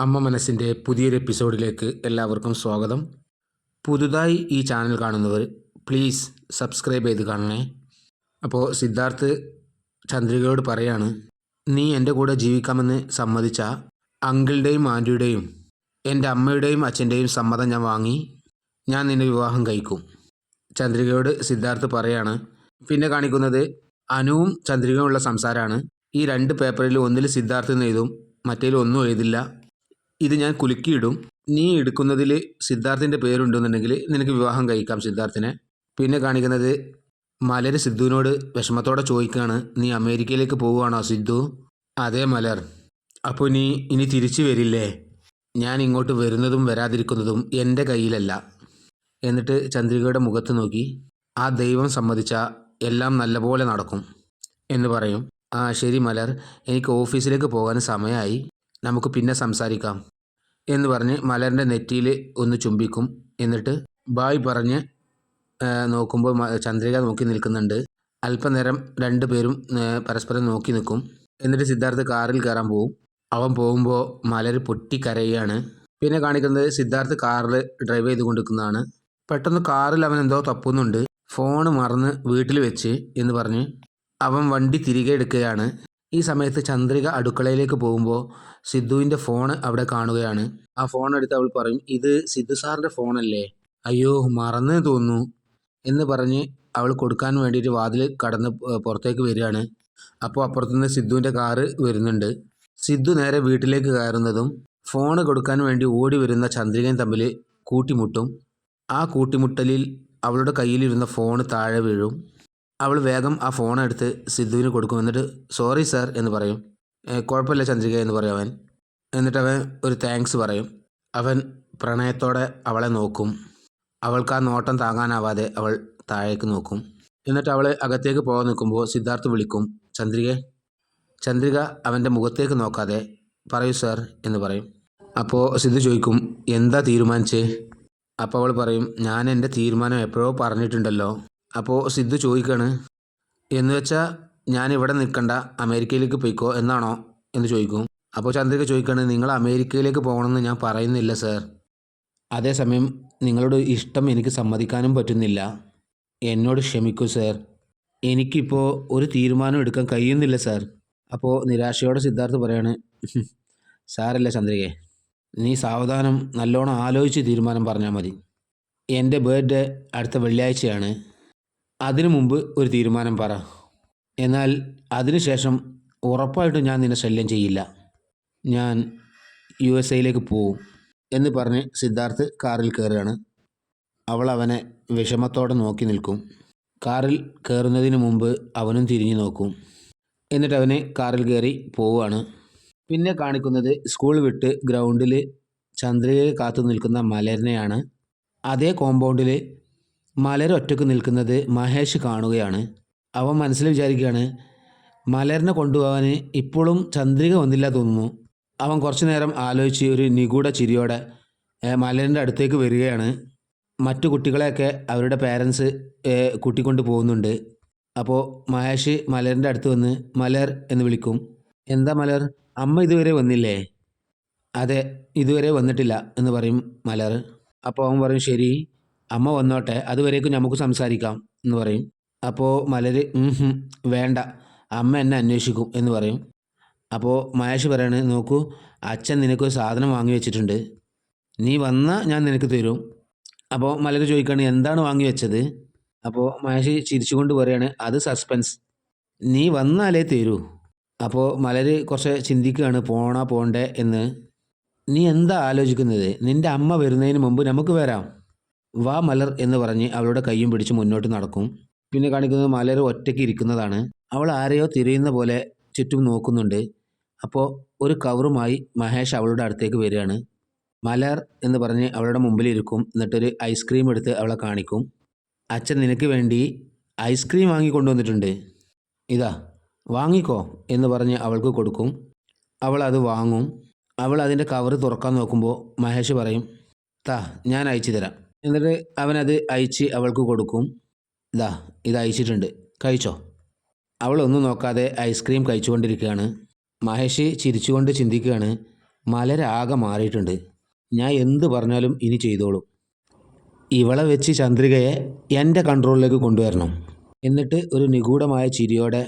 അമ്മ മനസ്സിൻ്റെ പുതിയൊരു എപ്പിസോഡിലേക്ക് എല്ലാവർക്കും സ്വാഗതം. പുതുതായി ഈ ചാനൽ കാണുന്നവർ പ്ലീസ് സബ്സ്ക്രൈബ് ചെയ്ത് കാണണേ. അപ്പോൾ സിദ്ധാർത്ഥ് ചന്ദ്രികയോട് പറയാണ്, നീ എൻ്റെ കൂടെ ജീവിക്കാമെന്ന് സമ്മതിച്ച അങ്കിളുടെയും ആൻറ്റിയുടെയും എൻ്റെ അമ്മയുടെയും അച്ഛൻ്റെയും സമ്മതം ഞാൻ വാങ്ങി, ഞാൻ നിന്നെ വിവാഹം കഴിക്കും. ചന്ദ്രികയോട് സിദ്ധാർത്ഥ് പറയാണ്. പിന്നെ കാണിക്കുന്നത് അനുവും ചന്ദ്രികയുമുള്ള സംസാരമാണ്. ഈ രണ്ട് പേപ്പറിൽ ഒന്നിൽ സിദ്ധാർത്ഥ് എന്ന് എഴുതും, മറ്റേതിൽ ഒന്നും എഴുതില്ല. ഇത് ഞാൻ കുലുക്കിയിടും. നീ എടുക്കുന്നതിൽ സിദ്ധാർത്ഥിൻ്റെ പേരുണ്ടെന്നുണ്ടെങ്കിൽ നിനക്ക് വിവാഹം കഴിക്കാം സിദ്ധാർത്ഥിനെ. പിന്നെ കാണിക്കുന്നത് മലർ സിദ്ധുവിനോട് വിഷമത്തോടെ ചോദിക്കുകയാണ്, നീ അമേരിക്കയിലേക്ക് പോവുകയാണോ സിദ്ധു? അതേ മലർ. അപ്പോൾ നീ ഇനി തിരിച്ചു വരില്ലേ? ഞാൻ ഇങ്ങോട്ട് വരുന്നതും വരാതിരിക്കുന്നതും എൻ്റെ കയ്യിലല്ല. എന്നിട്ട് ചന്ദ്രികയുടെ മുഖത്ത് നോക്കി, ആ ദൈവം സമ്മതിച്ച എല്ലാം നല്ലപോലെ നടക്കും എന്ന് പറയും. ആ ശരി മലർ, എനിക്ക് ഓഫീസിലേക്ക് പോകാൻ സമയമായി, നമുക്ക് പിന്നെ സംസാരിക്കാം എന്ന് പറഞ്ഞ് മലറിൻ്റെ നെറ്റിയിൽ ഒന്ന് ചുംബിക്കും. എന്നിട്ട് ബായ് പറഞ്ഞ് നോക്കുമ്പോൾ ചന്ദ്രിക നോക്കി നിൽക്കുന്നുണ്ട്. അല്പനേരം രണ്ടുപേരും പരസ്പരം നോക്കി നിൽക്കും. എന്നിട്ട് സിദ്ധാർത്ഥ് കാറിൽ കയറാൻ പോവും. അവൻ പോകുമ്പോൾ മലർ പൊട്ടിക്കരയുകയാണ്. പിന്നെ കാണിക്കുന്നത് സിദ്ധാർത്ഥ് കാറിൽ ഡ്രൈവ് ചെയ്ത് കൊണ്ടിരിക്കുന്നതാണ്. പെട്ടെന്ന് കാറിൽ അവൻ എന്തോ തപ്പുന്നുണ്ട്. ഫോൺ മറന്ന് വീട്ടിൽ വെച്ച് എന്ന് പറഞ്ഞ് അവൻ വണ്ടി തിരികെ എടുക്കുകയാണ്. ഈ സമയത്ത് ചന്ദ്രിക അടുക്കളയിലേക്ക് പോകുമ്പോൾ സിദ്ധുവിൻ്റെ ഫോൺ അവിടെ കാണുകയാണ്. ആ ഫോൺ എടുത്ത് അവൾ പറയും, ഇത് സിദ്ധു സാറിൻ്റെ ഫോണല്ലേ? അയ്യോ മറന്നു തോന്നുന്നു എന്ന് പറഞ്ഞ് അവൾ കൊടുക്കാൻ വേണ്ടിയിട്ട് വാതിൽ കടന്ന് പുറത്തേക്ക് വരികയാണ്. അപ്പോൾ അപ്പുറത്തുനിന്ന് സിദ്ധുവിൻ്റെ കാറ് വരുന്നുണ്ട്. സിദ്ധു നേരെ വീട്ടിലേക്ക് കയറുന്നതും ഫോൺ കൊടുക്കാൻ വേണ്ടി ഓടി വരുന്ന ചന്ദ്രികയും തമ്മിൽ കൂട്ടിമുട്ടും. ആ കൂട്ടിമുട്ടലിൽ അവളുടെ കയ്യിലിരുന്ന ഫോൺ താഴെ വീഴും. അവൾ വേഗം ആ ഫോൺ എടുത്ത് സിദ്ധുവിന് കൊടുക്കും. എന്നിട്ട് സോറി സാർ എന്ന് പറയും. കുഴപ്പമില്ല ചന്ദ്രിക എന്ന് പറയും അവൻ. എന്നിട്ട് അവൻ ഒരു താങ്ക്സ് പറയും. അവൻ പ്രണയത്തോടെ അവളെ നോക്കും. അവൾക്ക് ആ നോട്ടം താങ്ങാനാവാതെ അവൾ താഴേക്ക് നോക്കും. എന്നിട്ട് അവൾ അകത്തേക്ക് പോകാൻ നിൽക്കുമ്പോൾ സിദ്ധാർത്ഥ് വിളിക്കും, ചന്ദ്രികയെ. ചന്ദ്രിക അവൻ്റെ മുഖത്തേക്ക് നോക്കാതെ പറയൂ സാർ എന്ന് പറയും. അപ്പോൾ സിദ്ധു ചോദിക്കും, എന്താ തീരുമാനിച്ചേ? അപ്പോൾ അവൾ പറയും, ഞാൻ എൻ്റെ തീരുമാനം എപ്പോഴോ പറഞ്ഞിട്ടുണ്ടല്ലോ. അപ്പോൾ സിദ്ധു ചോദിക്കുകയാണ്, എന്ന് വെച്ചാൽ ഞാൻ ഇവിടെ നിൽക്കണ്ട, അമേരിക്കയിലേക്ക് പോയിക്കോ എന്നാണോ എന്ന് ചോദിക്കും. അപ്പോൾ ചന്ദ്രിക ചോദിക്കുകയാണ്, നിങ്ങൾ അമേരിക്കയിലേക്ക് പോകണമെന്ന് ഞാൻ പറയുന്നില്ല സാർ. അതേസമയം നിങ്ങളുടെ ഇഷ്ടം എനിക്ക് സമ്മതിക്കാനും പറ്റുന്നില്ല. എന്നോട് ക്ഷമിക്കൂ സാർ, എനിക്കിപ്പോൾ ഒരു തീരുമാനം എടുക്കാൻ കഴിയുന്നില്ല സാർ. അപ്പോൾ നിരാശയോടെ സിദ്ധാർത്ഥ് പറയാണ്, സാരല്ല ചന്ദ്രികയെ, നീ സാവധാനം നല്ലോണം ആലോചിച്ച് തീരുമാനം പറഞ്ഞാൽ മതി. എൻ്റെ ബർത്ത്ഡേ അടുത്ത വെള്ളിയാഴ്ചയാണ്. അതിനു മുമ്പ് ഒരു തീരുമാനം പറ. എന്നാൽ അതിനുശേഷം ഉറപ്പായിട്ടും ഞാൻ നിന്നെ ശല്യം ചെയ്യില്ല. ഞാൻ USA പോവും എന്ന് പറഞ്ഞ് സിദ്ധാർത്ഥ് കാറിൽ കയറുകയാണ്. അവൾ അവനെ വിഷമത്തോടെ നോക്കി നിൽക്കും. കാറിൽ കയറുന്നതിന് മുമ്പ് അവനും തിരിഞ്ഞു നോക്കും. എന്നിട്ട് അവന് കാറിൽ കയറി പോവുകയാണ്. പിന്നെ കാണിക്കുന്നത് സ്കൂൾ വിട്ട് ഗ്രൗണ്ടിൽ ചന്ദ്രികയെ കാത്തു നിൽക്കുന്ന മലരിനെയാണ്. അതേ കോമ്പൗണ്ടിൽ മലർ ഒറ്റക്ക് നിൽക്കുന്നത് മഹേഷ് കാണുകയാണ്. അവൻ മനസ്സിൽ വിചാരിക്കുകയാണ്, മലറിനെ കൊണ്ടുപോകാൻ ഇപ്പോഴും ചന്ദ്രിക വന്നില്ല തോന്നുന്നു. അവൻ കുറച്ചു നേരം ആലോചിച്ച് ഒരു നിഗൂഢ ചിരിയോടെ മലറിൻ്റെ അടുത്തേക്ക് വരികയാണ്. മറ്റു കുട്ടികളെയൊക്കെ അവരുടെ പേരൻസ് കൂട്ടിക്കൊണ്ട് പോകുന്നുണ്ട്. അപ്പോൾ മഹേഷ് മലറിൻ്റെ അടുത്ത് വന്ന് മലർ എന്ന് വിളിക്കും. എന്താ മലർ, അമ്മ ഇതുവരെ വന്നില്ലേ? അതെ, ഇതുവരെ വന്നിട്ടില്ല എന്ന് പറയും മലർ. അപ്പോൾ അവൻ പറയും, ശരി അമ്മ വന്നോട്ടെ, അതുവരേക്കും നമുക്ക് സംസാരിക്കാം എന്ന് പറയും. അപ്പോൾ മലർ വേണ്ട, അമ്മ എന്നെ അന്വേഷിക്കും എന്ന് പറയും. അപ്പോൾ മഹേഷ് പറയാണ്, നോക്കൂ അച്ഛൻ നിനക്കൊരു സാധനം വാങ്ങി വെച്ചിട്ടുണ്ട്, നീ വന്നാൽ ഞാൻ നിനക്ക് തരും. അപ്പോൾ മലർ ചോദിക്കുകയാണ്, എന്താണ് വാങ്ങി വെച്ചത്? അപ്പോൾ മഹേഷ് ചിരിച്ചുകൊണ്ട് പറയാണ്, അത് സസ്പെൻസ്, നീ വന്നാലേ തരൂ. അപ്പോൾ മലർ കുറച്ച് ചിന്തിക്കുകയാണ്, പോണോ പോണ്ടേ എന്ന്. നീ എന്താ ആലോചിക്കുന്നത്? നിൻ്റെ അമ്മ വരുന്നതിന് മുമ്പ് നമുക്ക് വരാം, വാ മലർ എന്ന് പറഞ്ഞ് അവളുടെ കയ്യും പിടിച്ച് മുന്നോട്ട് നടക്കും. പിന്നെ കാണിക്കുന്നത് മലർ ഒറ്റയ്ക്ക് ഇരിക്കുന്നതാണ്. അവൾ ആരെയോ തിരയുന്ന പോലെ ചുറ്റും നോക്കുന്നുണ്ട്. അപ്പോൾ ഒരു കവറുമായി മഹേഷ് അവളുടെ അടുത്തേക്ക് വരികയാണ്. മലർ എന്ന് പറഞ്ഞ് അവളുടെ മുമ്പിൽ ഇരിക്കും. എന്നിട്ടൊരു ഐസ്ക്രീം എടുത്ത് അവളെ കാണിക്കും. അച്ഛൻ നിനക്ക് വേണ്ടി ഐസ്ക്രീം വാങ്ങിക്കൊണ്ടുവന്നിട്ടുണ്ട്, ഇതാ വാങ്ങിക്കോ എന്ന് പറഞ്ഞ് അവൾക്ക് കൊടുക്കും. അവൾ അത് വാങ്ങും. അവൾ അതിൻ്റെ കവറ് തുറക്കാൻ നോക്കുമ്പോൾ മഹേഷ് പറയും, താ ഞാൻ അയച്ചു തരാം. എന്നിട്ട് അവനത് അയച്ച് അവൾക്ക് കൊടുക്കും. ഇത് അയച്ചിട്ടുണ്ട്, കഴിച്ചോ. അവൾ ഒന്നും നോക്കാതെ ഐസ്ക്രീം കഴിച്ചുകൊണ്ടിരിക്കുകയാണ്. മഹേഷ് ചിരിച്ചുകൊണ്ട് ചിന്തിക്കുകയാണ്, മലരാകെ മാറിയിട്ടുണ്ട്. ഞാൻ എന്ത് പറഞ്ഞാലും ഇനി ചെയ്തോളും. ഇവളെ വെച്ച് ചന്ദ്രികയെ എൻ്റെ കൺട്രോളിലേക്ക് കൊണ്ടുവരണം. എന്നിട്ട് ഒരു നിഗൂഢമായ ചിരിയോടെ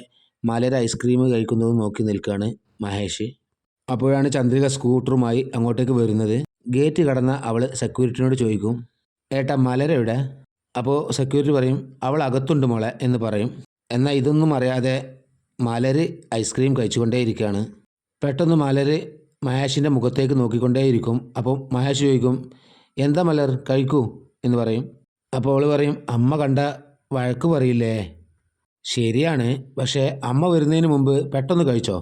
മലർ ഐസ്ക്രീം കഴിക്കുന്നത് നോക്കി നിൽക്കുകയാണ് മഹേഷ്. അപ്പോഴാണ് ചന്ദ്രിക സ്കൂട്ടറുമായി അങ്ങോട്ടേക്ക് വരുന്നത്. ഗേറ്റ് കടന്ന അവൾ സെക്യൂരിറ്റിനോട് ചോദിക്കും, ഏട്ടാ മലരെവിടെ? അപ്പോൾ സെക്യൂരിറ്റി പറയും, അവൾ അകത്തുണ്ട് മോളെ എന്ന് പറയും. എന്നാൽ ഇതൊന്നും അറിയാതെ മലർ ഐസ്ക്രീം കഴിച്ചുകൊണ്ടേയിരിക്കുകയാണ്. പെട്ടെന്ന് മലർ മഹേഷിൻ്റെ മുഖത്തേക്ക് നോക്കിക്കൊണ്ടേയിരിക്കും. അപ്പോൾ മഹേഷ് ചോദിക്കും, എന്താ മലർ, കഴിക്കൂ എന്ന് പറയും. അപ്പോൾ അവൾ പറയും, അമ്മ കണ്ട വഴക്ക് പറയില്ലേ? ശരിയാണ്, പക്ഷേ അമ്മ വരുന്നതിന് മുമ്പ് പെട്ടെന്ന് കഴിച്ചോ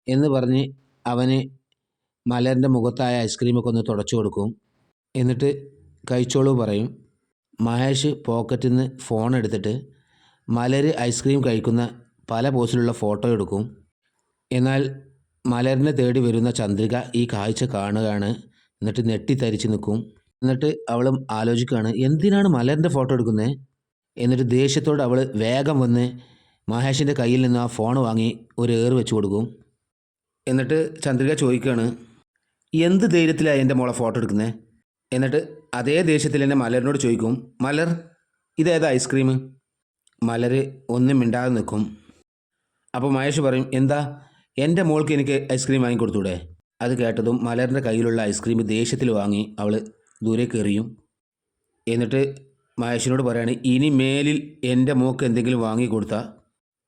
എന്ന് പറഞ്ഞ് അവന് മലറിൻ്റെ മുഖത്തായ ഐസ്ക്രീമൊക്കെ ഒന്ന് തുടച്ചു കൊടുക്കും. എന്നിട്ട് കഴിച്ചോളൂ പറയും. മഹേഷ് പോക്കറ്റിൽ നിന്ന് ഫോൺ എടുത്തിട്ട് മലർ ഐസ്ക്രീം കഴിക്കുന്ന പല പോസിലുള്ള ഫോട്ടോ എടുക്കും. എന്നാൽ മലറിനെ തേടി വരുന്ന ചന്ദ്രിക ഈ കാഴ്ച കാണുകയാണ്. എന്നിട്ട് നെട്ടിത്തരിച്ച് നിൽക്കും. എന്നിട്ട് അവളും ആലോചിക്കുകയാണ്, എന്തിനാണ് മലറിൻ്റെ ഫോട്ടോ എടുക്കുന്നത്? എന്നിട്ട് ദേഷ്യത്തോട് അവൾ വേഗം വന്ന് മഹേഷിൻ്റെ കയ്യിൽ നിന്ന് ആ ഫോൺ വാങ്ങി ഒരു ഏറ് വെച്ച് കൊടുക്കും. എന്നിട്ട് ചന്ദ്രിക ചോദിക്കുകയാണ്, എന്ത് ധൈര്യത്തിലാണ് എൻ്റെ മോളെ ഫോട്ടോ എടുക്കുന്നത്? എന്നിട്ട് അതേ ദേഷ്യത്തിൽ തന്നെ മലറിനോട് ചോദിക്കും, മലർ ഇതേതാ ഐസ്ക്രീം? മലർ ഒന്നും മിണ്ടാതെ നിൽക്കും. അപ്പോൾ മഹേഷ് പറയും, എന്താ എൻ്റെ മോൾക്ക് എനിക്ക് ഐസ്ക്രീം വാങ്ങിക്കൊടുത്തൂടെ? അത് കേട്ടതും മലറിൻ്റെ കയ്യിലുള്ള ഐസ്ക്രീം ദേഷ്യത്തിൽ വാങ്ങി അവൾ ദൂരേക്ക് എറിയും. എന്നിട്ട് മഹേഷിനോട് പറയാണ്, ഇനി മേലിൽ എൻ്റെ മോൾക്ക് എന്തെങ്കിലും വാങ്ങിക്കൊടുത്താൽ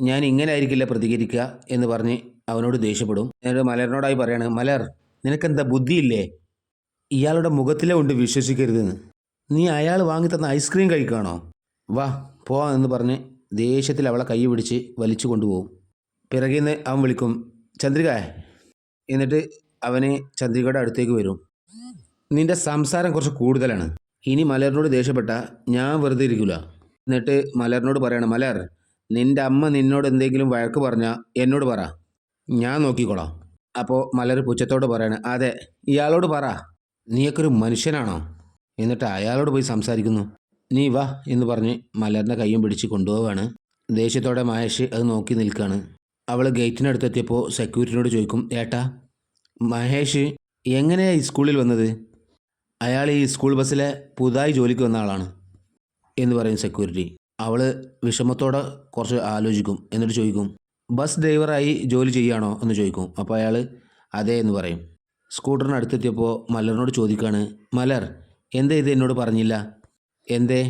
ഞാൻ ഇങ്ങനെ ആയിരിക്കില്ല പ്രതികരിക്കുക എന്ന് പറഞ്ഞ് അവനോട് ദേഷ്യപ്പെടും. എന്നിട്ട് മലറിനോടായി പറയാണ്, മലർ നിനക്കെന്താ ബുദ്ധിയില്ലേ? ഇയാളുടെ മുഖത്തിലെ കൊണ്ട് വിശ്വസിക്കരുതെന്ന്. നീ അയാൾ വാങ്ങിത്തന്ന ഐസ്ക്രീം കഴിക്കുകയാണോ? വാ പോവാ എന്ന് പറഞ്ഞ് ദേഷ്യത്തിൽ അവളെ കൈ പിടിച്ച് വലിച്ചു കൊണ്ടുപോകും. പിറകിൽ നിന്ന് അവൻ വിളിക്കും, ചന്ദ്രിക. എന്നിട്ട് അവന് ചന്ദ്രികയുടെ അടുത്തേക്ക് വരും. നിൻ്റെ സംസാരം കുറച്ച് കൂടുതലാണ്. ഇനി മലറിനോട് ദേഷ്യപ്പെട്ട ഞാൻ വെറുതെ ഇരിക്കില്ല. എന്നിട്ട് മലറിനോട് പറയണം, മലർ നിൻ്റെ അമ്മ നിന്നോട് എന്തെങ്കിലും വഴക്ക് പറഞ്ഞാൽ എന്നോട് പറ, ഞാൻ നോക്കിക്കോളാം. അപ്പോൾ മലർ പുച്ഛത്തോട് പറയാണ്, അതെ ഇയാളോട് പറ, നീയൊക്കെ ഒരു മനുഷ്യനാണോ? എന്നിട്ട് അയാളോട് പോയി സംസാരിക്കുന്നു. നീ വാ എന്ന് പറഞ്ഞ് മലറിൻ്റെ കയ്യും പിടിച്ച് കൊണ്ടുപോവാണ്. ദേഷ്യത്തോടെ മഹേഷ് അത് നോക്കി നിൽക്കുകയാണ്. അവൾ ഗേറ്റിനടുത്തെത്തിയപ്പോൾ സെക്യൂരിറ്റിനോട് ചോദിക്കും, ഏട്ടാ മഹേഷ് എങ്ങനെയാണ് ഈ സ്കൂളിൽ വന്നത്? അയാൾ ഈ സ്കൂൾ ബസ്സിലെ പുതുതായി ജോലിക്ക് വന്ന ആളാണ് എന്ന് പറയും സെക്യൂരിറ്റി. അവൾ വിഷമത്തോടെ കുറച്ച് ആലോചിക്കും. എന്നിട്ട് ചോദിക്കും, ബസ് ഡ്രൈവറായി ജോലി ചെയ്യുകയാണോ എന്ന് ചോദിക്കും. അപ്പോൾ അയാൾ അതെ എന്ന് പറയും. സ്കൂട്ടറിന് അടുത്തെത്തിയപ്പോൾ മലറിനോട് ചോദിക്കുകയാണ്, മലർ എന്തേ ഇത് എന്നോട് പറഞ്ഞില്ല? എന്തേ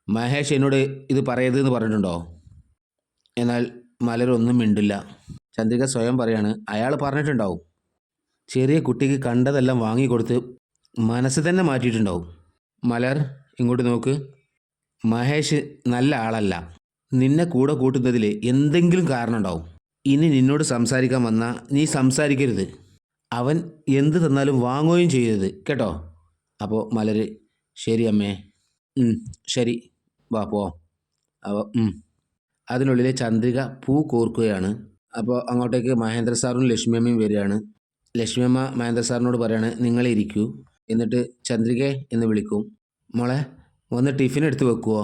മഹേഷ് എന്നോട് ഇത് പറയരുതെന്ന് പറഞ്ഞിട്ടുണ്ടോ? എന്നാൽ മലർ ഒന്നും മിണ്ടില്ല. ചന്ദ്രിക സ്വയം പറയാണ്, അയാൾ പറഞ്ഞിട്ടുണ്ടാവും. ചെറിയ കുട്ടിക്ക് കണ്ടതെല്ലാം വാങ്ങിക്കൊടുത്ത് മനസ്സ് തന്നെ മാറ്റിയിട്ടുണ്ടാവും. മലർ ഇങ്ങോട്ട് നോക്ക്, മഹേഷ് നല്ല ആളല്ല. നിന്നെ കൂടെ കൂട്ടുന്നതിൽ എന്തെങ്കിലും കാരണം ഉണ്ടാവും. ഇനി നിന്നോട് സംസാരിക്കാൻ വന്നാൽ നീ സംസാരിക്കരുത്. അവൻ എന്ത് തന്നാലും വാങ്ങുകയും ചെയ്യരുത് കേട്ടോ. അപ്പോൾ മലർ ശരി അമ്മേ, ശരി വാ പോ. അപ്പോൾ അതിനുള്ളിൽ ചന്ദ്രിക പൂ കോർക്കുകയാണ്. അപ്പോൾ അങ്ങോട്ടേക്ക് മഹേന്ദ്ര സാറും ലക്ഷ്മിയമ്മയും വരികയാണ്. ലക്ഷ്മിയമ്മ മഹേന്ദ്ര സാറിനോട് പറയാണ്, നിങ്ങളിരിക്കൂ. എന്നിട്ട് ചന്ദ്രികയെ എന്ന് വിളിക്കും. മോളെ ഒന്ന് ടിഫിൻ എടുത്ത് വെക്കുമോ?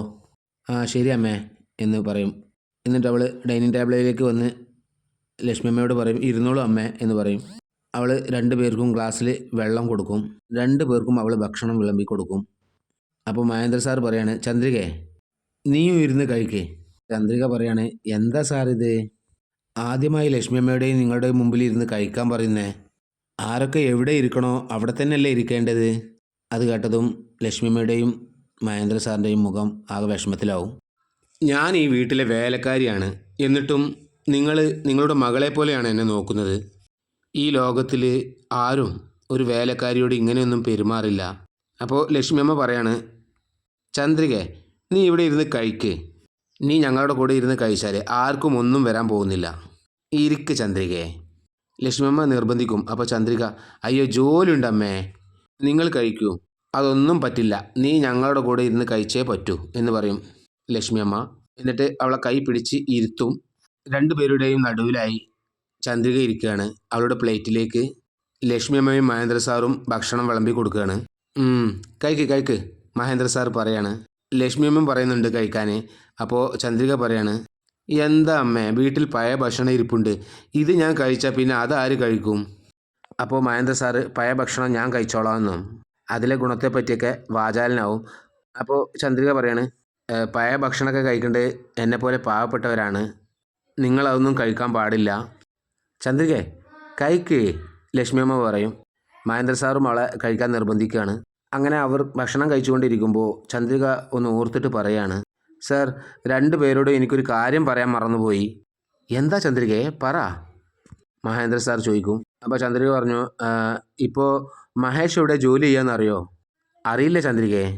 ആ ശരി അമ്മേ എന്ന് പറയും. എന്നിട്ട് അവൾ ഡൈനിങ് ടേബിളിലേക്ക് വന്ന് ലക്ഷ്മിയമ്മയോട് പറയും, ഇരുന്നോളൂ അമ്മേ എന്ന് പറയും. അവൾ 2 പേർക്കും ഗ്ലാസ്സിൽ വെള്ളം കൊടുക്കും. 2 പേർക്കും അവൾ ഭക്ഷണം വിളമ്പി കൊടുക്കും. അപ്പോൾ മഹേന്ദ്ര സാർ പറയാണ്, ചന്ദ്രികയെ നീയും ഇരുന്ന് കഴിക്കേ. ചന്ദ്രിക പറയാണ്, എന്താ സാർ ഇത്? ആദ്യമായി ലക്ഷ്മിയമ്മയുടെയും നിങ്ങളുടെയും മുമ്പിൽ ഇരുന്ന് കഴിക്കാൻ പറയുന്നേ. ആരൊക്കെ എവിടെ ഇരിക്കണോ അവിടെ തന്നെയല്ലേ ഇരിക്കേണ്ടത്? അത് കേട്ടതും ലക്ഷ്മിയമ്മയുടെയും മഹേന്ദ്ര സാറിൻ്റെയും മുഖം ആകെ വിഷമത്തിലാവും. ഞാൻ ഈ വീട്ടിലെ വേലക്കാരിയാണ്, എന്നിട്ടും നിങ്ങൾ നിങ്ങളുടെ മകളെ പോലെയാണ് എന്നെ നോക്കുന്നത്. ഈ ലോകത്തിൽ ആരും ഒരു വേലക്കാരിയോട് ഇങ്ങനെയൊന്നും പെരുമാറില്ല. അപ്പോൾ ലക്ഷ്മിയമ്മ പറയാണ്, ചന്ദ്രികെ നീ ഇവിടെ ഇരുന്ന് കഴിക്ക്. നീ ഞങ്ങളുടെ കൂടെ ഇരുന്ന് കഴിച്ചാൽ ആർക്കും ഒന്നും വരാൻ പോകുന്നില്ല. ഇരിക്ക് ചന്ദ്രികയെ. ലക്ഷ്മിയമ്മ നിർബന്ധിക്കും. അപ്പോൾ ചന്ദ്രിക, അയ്യോ ജോലിയുണ്ട് അമ്മേ, നിങ്ങൾ കഴിക്കൂ. അതൊന്നും പറ്റില്ല, നീ ഞങ്ങളുടെ കൂടെ ഇരുന്ന് കഴിച്ചേ പറ്റൂ എന്ന് പറയും ലക്ഷ്മിയമ്മ. എന്നിട്ട് അവളെ കൈ പിടിച്ച് ഇരുത്തും. 2 പേരുടെയും നടുവിലായി ചന്ദ്രിക ഇരിക്കുകയാണ്. അവളുടെ പ്ലേറ്റിലേക്ക് ലക്ഷ്മിയമ്മയും മഹേന്ദ്ര സാറും ഭക്ഷണം വിളമ്പി കൊടുക്കുകയാണ്. കഴിക്ക് മഹേന്ദ്ര സാർ പറയാണ്. ലക്ഷ്മിയമ്മയും പറയുന്നുണ്ട് കഴിക്കാൻ. അപ്പോൾ ചന്ദ്രിക പറയാണ്, എന്താ അമ്മേ വീട്ടിൽ പഴയ ഭക്ഷണം ഇരിപ്പുണ്ട്, ഇത് ഞാൻ കഴിച്ചാൽ പിന്നെ അതാര് കഴിക്കും? അപ്പോൾ മഹേന്ദ്ര സാറ് പഴയ ഭക്ഷണം ഞാൻ കഴിച്ചോളാമെന്നും അതിലെ ഗുണത്തെപ്പറ്റിയൊക്കെ വാചാലനാവും. അപ്പോൾ ചന്ദ്രിക പറയാണ്, പഴയ ഭക്ഷണമൊക്കെ കഴിക്കേണ്ടത് എന്നെപ്പോലെ പാവപ്പെട്ടവരാണ്, നിങ്ങളതൊന്നും കഴിക്കാൻ പാടില്ല. ചന്ദ്രികേ കഴിക്ക്, ലക്ഷ്മിയമ്മ പറയും. മഹേന്ദ്ര സാറും അവളെ കഴിക്കാൻ നിർബന്ധിക്കുകയാണ്. അങ്ങനെ അവർ ഭക്ഷണം കഴിച്ചുകൊണ്ടിരിക്കുമ്പോൾ ചന്ദ്രിക ഒന്ന് ഓർത്തിട്ട് പറയാണ്, സർ, 2 പേരോടും എനിക്കൊരു കാര്യം പറയാൻ മറന്നുപോയി. എന്താ ചന്ദ്രികയെ പറ, മഹേന്ദ്ര സാർ ചോദിക്കും. അപ്പോൾ ചന്ദ്രിക പറഞ്ഞു, ഇപ്പോൾ മഹേഷ് ഇവിടെ ജോലി ചെയ്യാമെന്നറിയോ? അറിയില്ല ചന്ദ്രികയെ.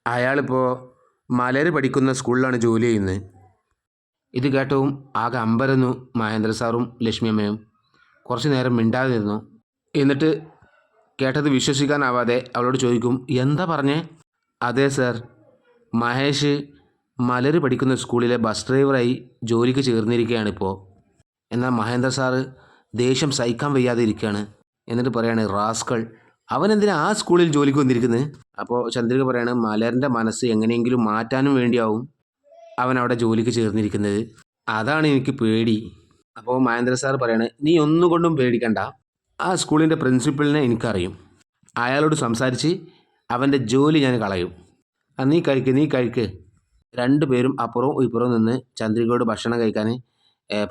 അയാളിപ്പോൾ മലര് പഠിക്കുന്ന സ്കൂളിലാണ് ജോലി ചെയ്യുന്നത്. ഇത് കേട്ടവും ആകെ അമ്പരന്നു മഹേന്ദ്ര സാറും ലക്ഷ്മിയമ്മയും. കുറച്ച് നേരം മിണ്ടാതെ നിന്നു. എന്നിട്ട് കേട്ടത് വിശ്വസിക്കാനാവാതെ അവളോട് ചോദിക്കും, എന്താ പറഞ്ഞേ? അതെ സർ, മഹേഷ് മലര് പഠിക്കുന്ന സ്കൂളിലെ ബസ് ഡ്രൈവറായി ജോലിക്ക് ചേർന്നിരിക്കുകയാണിപ്പോൾ. എന്നാൽ മഹേന്ദ്ര സാറ് ദേഷ്യം സഹിക്കാൻ വയ്യാതെ ഇരിക്കുകയാണ്. എന്നിട്ട് പറയാണ്, റാസ്കൾ, അവനെന്തിനാ ആ സ്കൂളിൽ ജോലിക്ക് വന്നിരിക്കുന്നത്? അപ്പോൾ ചന്ദ്രിക പറയാണ്, മലറിൻ്റെ മനസ്സ് എങ്ങനെയെങ്കിലും മാറ്റാനും വേണ്ടിയാവും അവൻ അവിടെ ജോലിക്ക് ചേർന്നിരിക്കുന്നത്. അതാണ് എനിക്ക് പേടി. അപ്പോൾ മഹേന്ദ്ര സാർ പറയാണ്, നീ ഒന്നുകൊണ്ടും പേടിക്കണ്ട, ആ സ്കൂളിൻ്റെ പ്രിൻസിപ്പലിനെ എനിക്കറിയും, അയാളോട് സംസാരിച്ച് അവൻ്റെ ജോലി ഞാൻ കളയും. നീ കഴിക്ക്. 2 പേരും അപ്പുറവും ഇപ്പുറവും നിന്ന് ചന്ദ്രികയോട് ഭക്ഷണം കഴിക്കാൻ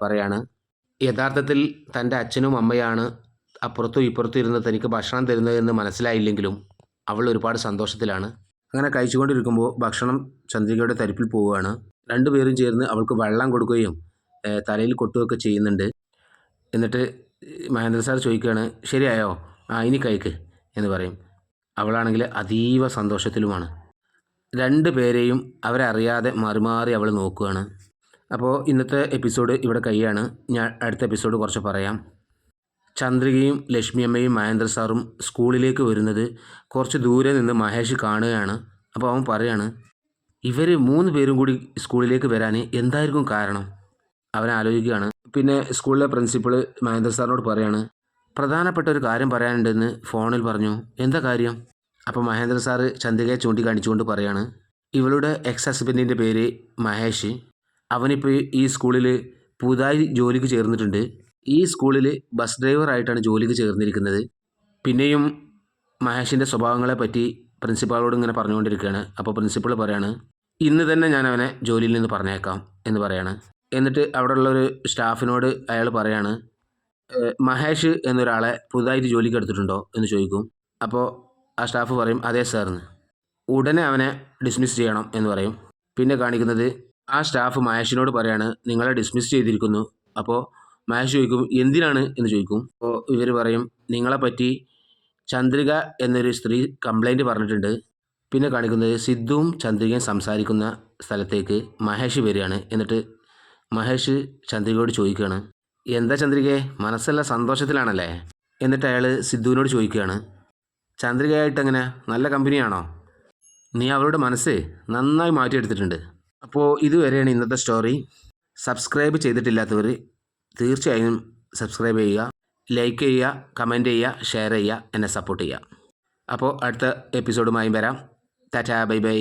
പറയാണ്. യഥാർത്ഥത്തിൽ തൻ്റെ അച്ഛനും അമ്മയാണ് അപ്പുറത്തും ഇപ്പുറത്തും ഇരുന്ന് തനിക്ക് ഭക്ഷണം തരുന്നതെന്ന് മനസ്സിലായില്ലെങ്കിലും അവൾ ഒരുപാട് സന്തോഷത്തിലാണ്. അങ്ങനെ കഴിച്ചുകൊണ്ടിരിക്കുമ്പോൾ ഭക്ഷണം ചന്ദ്രികയുടെ തരിപ്പിൽ പോവുകയാണ്. 2 പേരും ചേർന്ന് അവൾക്ക് വെള്ളം കൊടുക്കുകയും തലയിൽ കൊട്ടുകയൊക്കെ ചെയ്യുന്നുണ്ട്. എന്നിട്ട് മഹേന്ദ്ര സാർ ചോദിക്കുകയാണ്, ശരിയായോ? ഇനി കഴിക്ക് എന്ന് പറയും. അവളാണെങ്കിൽ അതീവ സന്തോഷത്തിലുമാണ്. 2 പേരെയും അവരറിയാതെ മാറി അവൾ നോക്കുകയാണ്. അപ്പോൾ ഇന്നത്തെ എപ്പിസോഡ് ഇവിടെ കഴിയാണ്. ഞാൻ അടുത്ത എപ്പിസോഡ് കുറച്ച് പറയാം. ചന്ദ്രികയും ലക്ഷ്മിയമ്മയും മഹേന്ദ്ര സാറും സ്കൂളിലേക്ക് വരുന്നത് കുറച്ച് ദൂരെ നിന്ന് മഹേഷ് കാണുകയാണ്. അപ്പോൾ അവൻ പറയാണ്, ഇവർ 3 പേരും കൂടി സ്കൂളിലേക്ക് വരാൻ എന്തായിരിക്കും കാരണം? അവൻ ആലോചിക്കുകയാണ്. പിന്നെ സ്കൂളിലെ പ്രിൻസിപ്പൾ മഹേന്ദ്ര സാറിനോട് പറയാണ്, പ്രധാനപ്പെട്ട ഒരു കാര്യം പറയാനുണ്ടെന്ന് ഫോണിൽ പറഞ്ഞു. എന്താ കാര്യം? അപ്പോൾ മഹേന്ദ്ര സാറ് ചന്ദ്രികയെ ചൂണ്ടിക്കാണിച്ചുകൊണ്ട് പറയാണ്, ഇവളുടെ എക്സ് ഹസ്ബൻഡിൻ്റെ പേര് മഹേഷ്. അവനിപ്പോൾ ഈ സ്കൂളിൽ പുതുതായി ജോലിക്ക് ചേർന്നിട്ടുണ്ട്. ഈ സ്കൂളിൽ ബസ് ഡ്രൈവറായിട്ടാണ് ജോലിക്ക് ചേർന്നിരിക്കുന്നത്. പിന്നെയും മഹേഷിൻ്റെ സ്വഭാവങ്ങളെപ്പറ്റി പ്രിൻസിപ്പാളോട് ഇങ്ങനെ പറഞ്ഞുകൊണ്ടിരിക്കുകയാണ്. അപ്പോൾ പ്രിൻസിപ്പൾ പറയാണ്, ഇന്ന് തന്നെ ഞാൻ അവനെ ജോലിയിൽ നിന്ന് പറഞ്ഞേക്കാം എന്ന് പറയാണ്. എന്നിട്ട് അവിടെയുള്ളൊരു സ്റ്റാഫിനോട് അയാൾ പറയാണ്, മഹേഷ് എന്നൊരാളെ പുതുതായിട്ട് ജോലിക്ക് എടുത്തിട്ടുണ്ടോ എന്ന് ചോദിക്കും. അപ്പോൾ ആ സ്റ്റാഫ് പറയും, അതെ സാറിന്. ഉടനെ അവനെ ഡിസ്മിസ് ചെയ്യണം എന്ന് പറയും. പിന്നെ കാണിക്കുന്നത് ആ സ്റ്റാഫ് മഹേഷിനോട് പറയാണ്, നിങ്ങളെ ഡിസ്മിസ് ചെയ്തിരിക്കുന്നു. അപ്പോൾ മഹേഷ് ചോദിക്കും, എന്തിനാണ് എന്ന് ചോദിക്കും. അപ്പോൾ ഇവർ പറയും, നിങ്ങളെപ്പറ്റി ചന്ദ്രിക എന്നൊരു സ്ത്രീ കംപ്ലൈൻറ്റ് പറഞ്ഞിട്ടുണ്ട്. പിന്നെ കാണിക്കുന്നത് സിദ്ധുവും ചന്ദ്രികയും സംസാരിക്കുന്ന സ്ഥലത്തേക്ക് മഹേഷ് വരികയാണ്. എന്നിട്ട് മഹേഷ് ചന്ദ്രികയോട് ചോദിക്കുകയാണ്, എന്താ ചന്ദ്രികയെ, മനസ്സെല്ലാം സന്തോഷത്തിലാണല്ലേ? എന്നിട്ട് അയാൾ സിദ്ധുവിനോട് ചോദിക്കുകയാണ്, ചന്ദ്രികയായിട്ട് എങ്ങനെ, നല്ല കമ്പനിയാണോ? നീ അവളുടെ മനസ്സ് നന്നായി മാറ്റിയെടുത്തിട്ടുണ്ട്. അപ്പോൾ ഇതുവരെയാണ് ഇന്നത്തെ സ്റ്റോറി. സബ്സ്ക്രൈബ് ചെയ്തിട്ടില്ലാത്തവർ തീർച്ചയായും സബ്സ്ക്രൈബ് ചെയ്യുക, ലൈക്ക് ചെയ്യുക, കമൻറ്റ് ചെയ്യുക, ഷെയർ ചെയ്യുക, എന്നെ സപ്പോർട്ട് ചെയ്യുക. അപ്പോൾ അടുത്ത എപ്പിസോഡുമായി വരാം. Tata, bye bye.